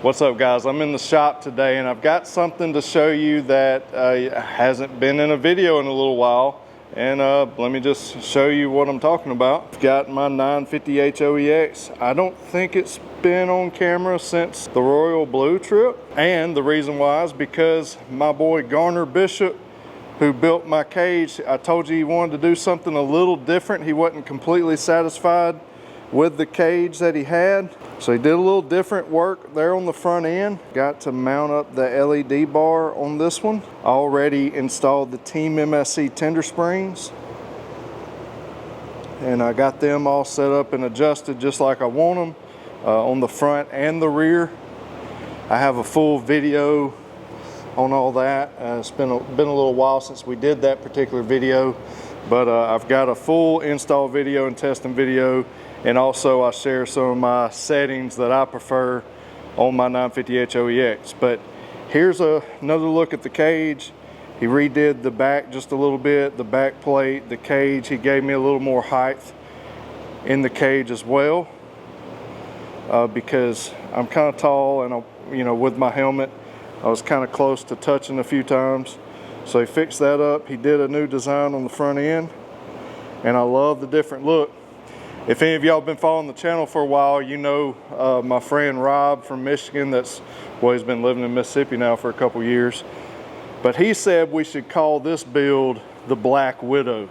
What's up, guys? I'm in the shop today and I've got something to show you that hasn't been in a video in a little while, and let me just show you what I'm talking about. I've got my 950 HOEX. I don't think it's been on camera since the Royal Blue trip, and the reason why is because my boy Garner Bishop, who built my cage, I told you he wanted to do something a little different. He wasn't completely satisfied with the cage that he had, so he did a little different work there on the front end. Got to mount up the LED bar on this one. Already installed the Team MSC tender springs, and I got them all set up and adjusted just like I want them on the front and the rear. I have a full video on all that. It's been a little while since we did that particular video, but I've got a full install video and testing video. And also I share some of my settings that I prefer on my 950 HOEX. But here's another look at the cage. He redid the back just a little bit, the back plate, the cage. He gave me a little more height in the cage as well, because I'm kind of tall, and you know, with my helmet, I was kind of close to touching a few times. So he fixed that up. He did a new design on the front end, and I love the different look. If any of y'all been following the channel for a while, you know my friend Rob from Michigan, he's been living in Mississippi now for a couple years. But he said we should call this build the Black Widow.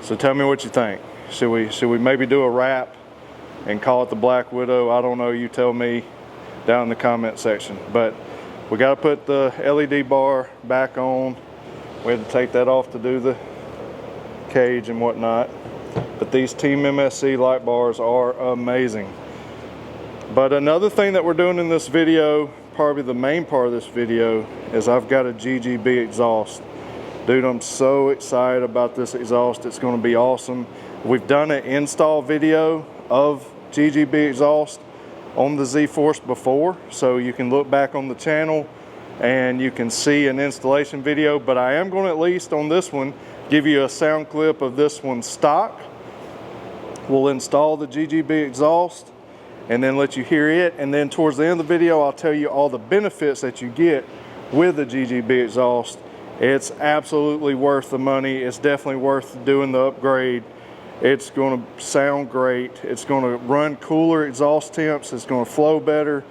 So tell me what you think. Should we maybe do a wrap and call it the Black Widow? I don't know, you tell me down in the comment section. But we got to put the LED bar back on. We had to take that off to do the cage and whatnot. But these Team MSC light bars are amazing. But another thing that we're doing in this video, probably the main part of this video, is I've got a GGB exhaust. Dude, I'm so excited about this exhaust. It's going to be awesome. We've done an install video of GGB exhaust on the Z-Force before, so you can look back on the channel and you can see an installation video. But I am going to, at least on this one, give you a sound clip of this one stock. We'll install the GGB exhaust and then let you hear it, and then towards the end of the video I'll tell you all the benefits that you get with the GGB exhaust. It's absolutely worth the money. It's definitely worth doing the upgrade. It's going to sound great. It's going to run cooler exhaust temps. It's going to flow better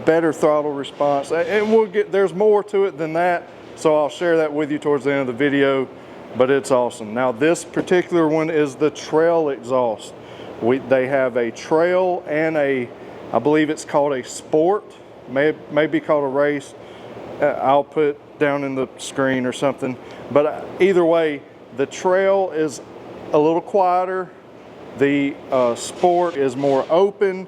throttle response, and there's more to it than that, so I'll share that with you towards the end of the video. But it's awesome. Now this particular one is the Trail Exhaust. They have a Trail and I believe it's called a Sport, may be called a Race. I'll put down in the screen or something. But either way, the Trail is a little quieter. The Sport is more open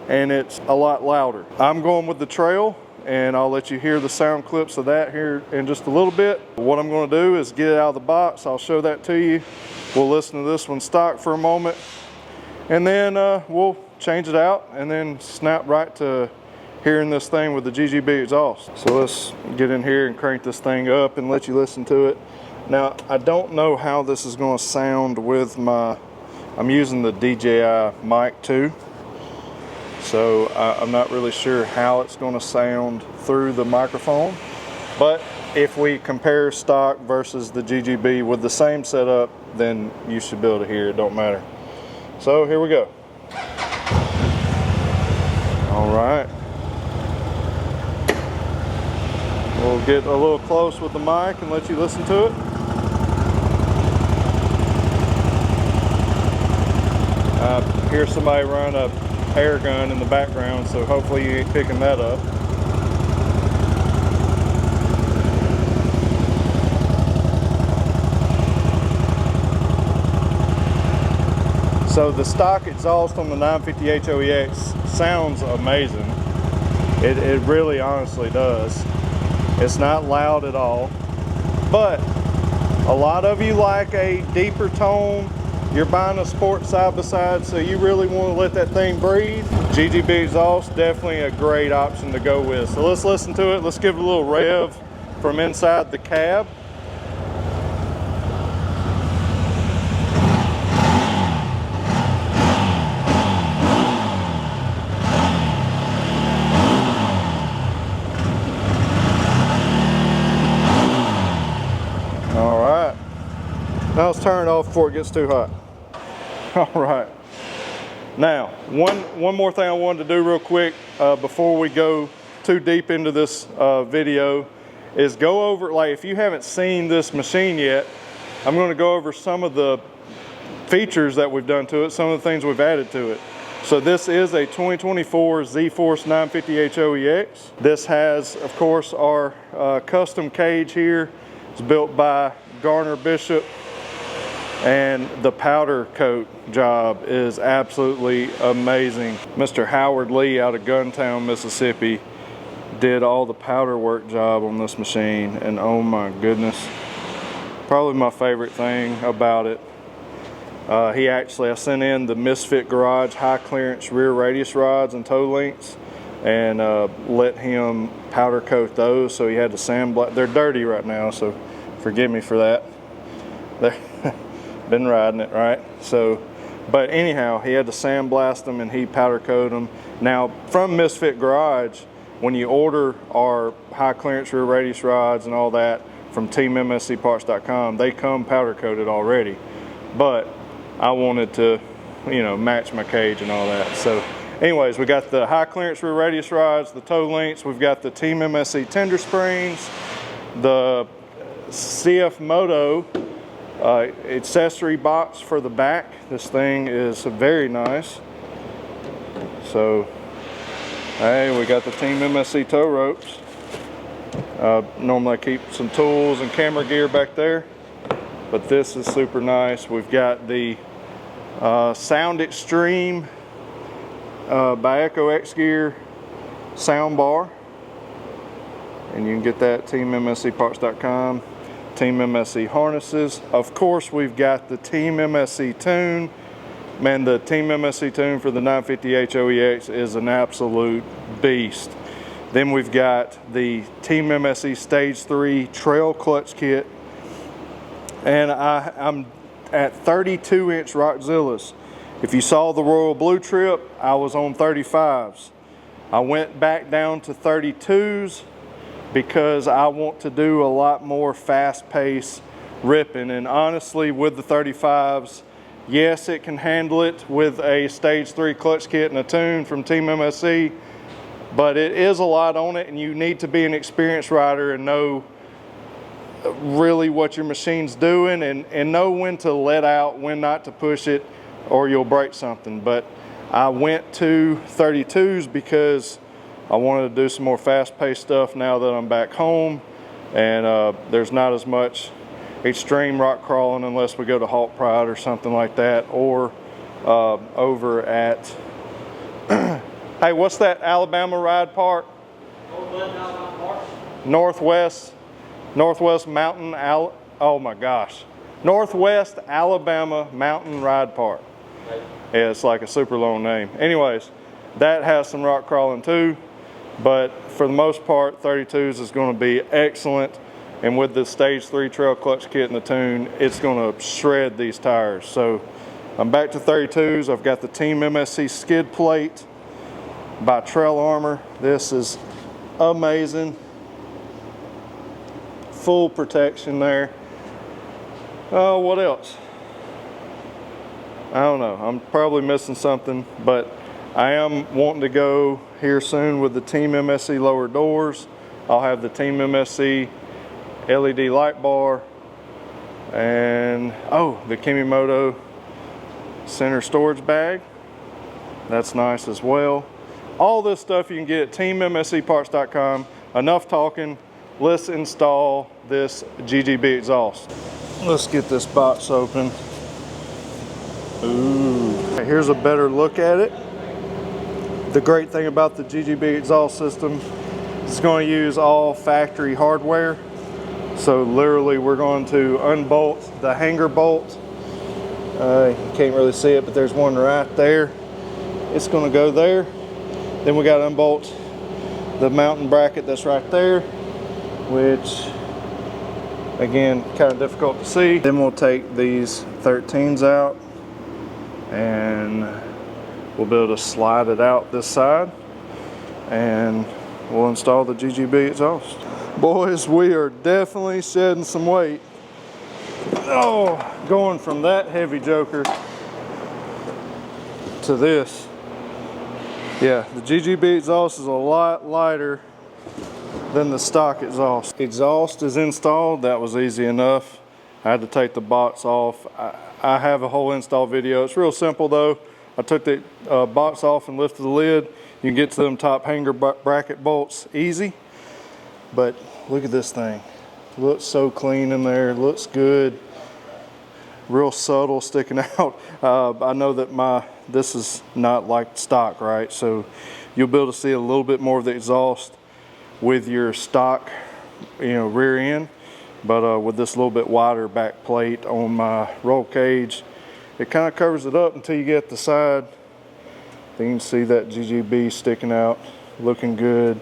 and it's a lot louder. I'm going with the Trail, and I'll let you hear the sound clips of that here in just a little bit. What I'm going to do is get it out of the box. I'll show that to you. We'll listen to this one stock for a moment, and then we'll change it out and then snap right to hearing this thing with the GGB exhaust. So let's get in here and crank this thing up and let you listen to it. Now, I don't know how this is going to sound with I'm using the DJI Mic 2. So I'm not really sure how it's going to sound through the microphone, but if we compare stock versus the GGB with the same setup, then you should be able to hear it. Don't matter. So here we go. All right, we'll get a little close with the mic and let you listen to it. I hear somebody run a air gun in the background, so hopefully you ain't picking that up. So the stock exhaust on the 950 HOEX sounds amazing. It really honestly does. It's not loud at all, but a lot of you like a deeper tone. You're buying a sport side-by-side, so you really want to let that thing breathe. GGB exhaust, definitely a great option to go with. So let's listen to it. Let's give it a little rev from inside the cab. let's turn it off before it gets too hot. All right. Now, one more thing I wanted to do real quick before we go too deep into this video is go over, like if you haven't seen this machine yet, I'm going to go over some of the features that we've done to it, some of the things we've added to it. So this is a 2024 ZFORCE 950 HOEX. This has, of course, our custom cage here. It's built by Garner Bishop, and the powder coat job is absolutely amazing. Mr. Howard Lee out of Guntown, Mississippi did all the powder work job on this machine, and oh my goodness, probably my favorite thing about it. I sent in the Misfit Garage high clearance rear radius rods and toe links and let him powder coat those, so he had to sandblast. They're dirty right now, so forgive me for that. Been riding it, right? So, but anyhow, he had to sandblast them and he powder coat them. Now, from Misfit Garage, when you order our high clearance rear radius rods and all that from teammscparts.com, they come powder coated already. But I wanted to, you know, match my cage and all that. So anyways, we got the high clearance rear radius rods, the toe links, we've got the Team MSC tender springs, the CFMOTO accessory box for the back. This thing is very nice. So, hey, we got the Team MSC tow ropes. Normally I keep some tools and camera gear back there, but this is super nice. We've got the Sound Extreme by Echo X Gear sound bar, and you can get that at teammscparts.com. Team MSC harnesses. Of course, we've got the Team MSC tune. Man, the Team MSC tune for the 950 HOEX is an absolute beast. Then we've got the Team MSC Stage 3 Trail Clutch Kit. And I'm at 32-inch Roxxzillas. If you saw the Royal Blue trip, I was on 35s. I went back down to 32s because I want to do a lot more fast-paced ripping. And honestly, with the 35s, yes, it can handle it with a Stage 3 clutch kit and a tune from Team MSC, but it is a lot on it, and you need to be an experienced rider and know really what your machine's doing and know when to let out, when not to push it, or you'll break something. But I went to 32s because I wanted to do some more fast-paced stuff now that I'm back home, and there's not as much extreme rock crawling unless we go to Hawk Pride or something like that, or over at hey, what's that Alabama ride park? Northwest Alabama Park. Northwest Mountain oh my gosh, Northwest Alabama Mountain Ride Park. Right. Yeah, it's like a super long name. Anyways, that has some rock crawling too, but for the most part, 32s is going to be excellent. And with the Stage 3 Trail Clutch Kit and the tune, it's going to shred these tires. So I'm back to 32s. I've got the Team MSC skid plate by Trail Armor. This is amazing. Full protection there. Oh, what else? I don't know. I'm probably missing something, but I am wanting to go here soon with the Team MSC lower doors. I'll have the Team MSC LED light bar, and oh, the CFMOTO center storage bag. That's nice as well. All this stuff you can get at teammscparts.com. Enough talking. Let's install this GGB exhaust. Let's get this box open. Ooh. Here's a better look at it. The great thing about the GGB exhaust system is it's going to use all factory hardware. So literally we're going to unbolt the hanger bolt. You can't really see it, but there's one right there. It's going to go there. Then we got to unbolt the mounting bracket that's right there, which again, kind of difficult to see. Then we'll take these 13s out and we'll be able to slide it out this side, and we'll install the GGB exhaust. Boys, we are definitely shedding some weight. Oh, going from that heavy joker to this. Yeah, the GGB exhaust is a lot lighter than the stock exhaust. Exhaust is installed. That was easy enough. I had to take the box off. I have a whole install video. It's real simple though. I took the box off and lifted the lid. You can get to them top hanger bracket bolts easy. But look at this thing. Looks so clean in there. Looks good. Real subtle sticking out. I know that this is not like stock, right? So you'll be able to see a little bit more of the exhaust with your stock, rear end. But with this little bit wider back plate on my roll cage, it kind of covers it up until you get the side. Then you can see that GGB sticking out, looking good.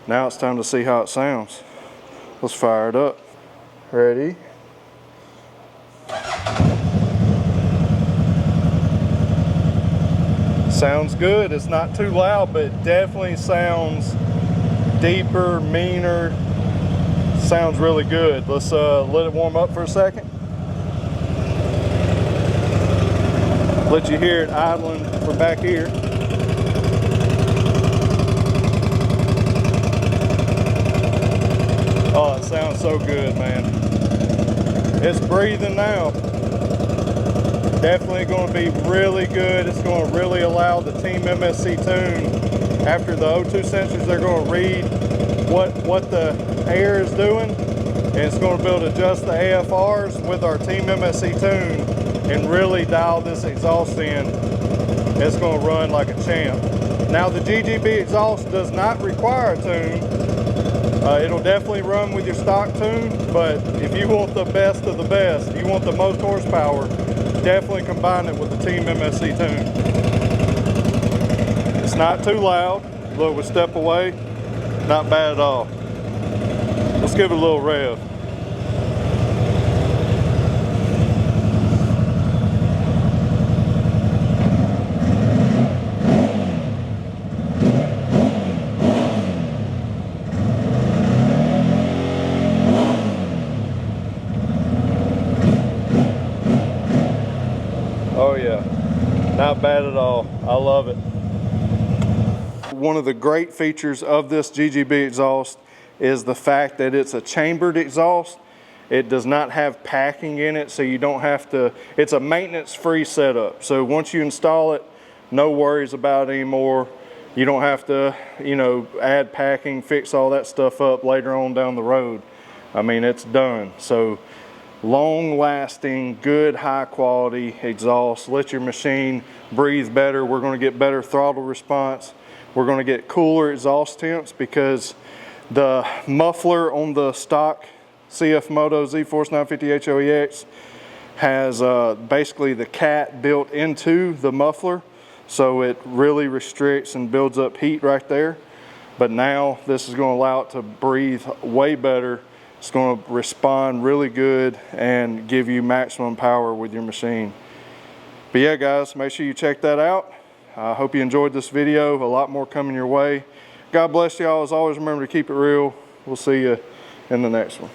Now it's time to see how it sounds. Let's fire it up. Ready? Sounds good. It's not too loud, but it definitely sounds deeper, meaner. Sounds really good. Let's let it warm up for a second. Let you hear it idling from back here. Oh, it sounds so good, man. It's breathing now. Definitely going to be really good. It's going to really allow the Team MSC tune. After the O2 sensors, they're going to read what the air is doing, and it's going to be able to adjust the AFRs with our Team MSC tune and really dial this exhaust in. It's going to run like a champ. Now the GGB exhaust does not require a tune. It'll definitely run with your stock tune, but if you want the best of the best, you want the most horsepower, definitely combine it with the Team MSC tune. It's not too loud. Look, we step away, not bad at all. Let's give it a little rev. Oh yeah, not bad at all. I love it. One of the great features of this GGB exhaust is the fact that it's a chambered exhaust. It does not have packing in it, so you don't have to, it's a maintenance-free setup. So once you install it, no worries about it anymore. You don't have to, add packing, fix all that stuff up later on down the road. I mean, it's done. So long-lasting, good, high-quality exhaust. Let your machine breathe better. We're going to get better throttle response. We're going to get cooler exhaust temps because the muffler on the stock CFMOTO ZFORCE 950 HOEX has basically the cat built into the muffler, so it really restricts and builds up heat right there. But now this is going to allow it to breathe way better. It's going to respond really good and give you maximum power with your machine. But yeah, guys, make sure you check that out. I hope you enjoyed this video. A lot more coming your way. God bless y'all. As always, remember to keep it real. We'll see you in the next one.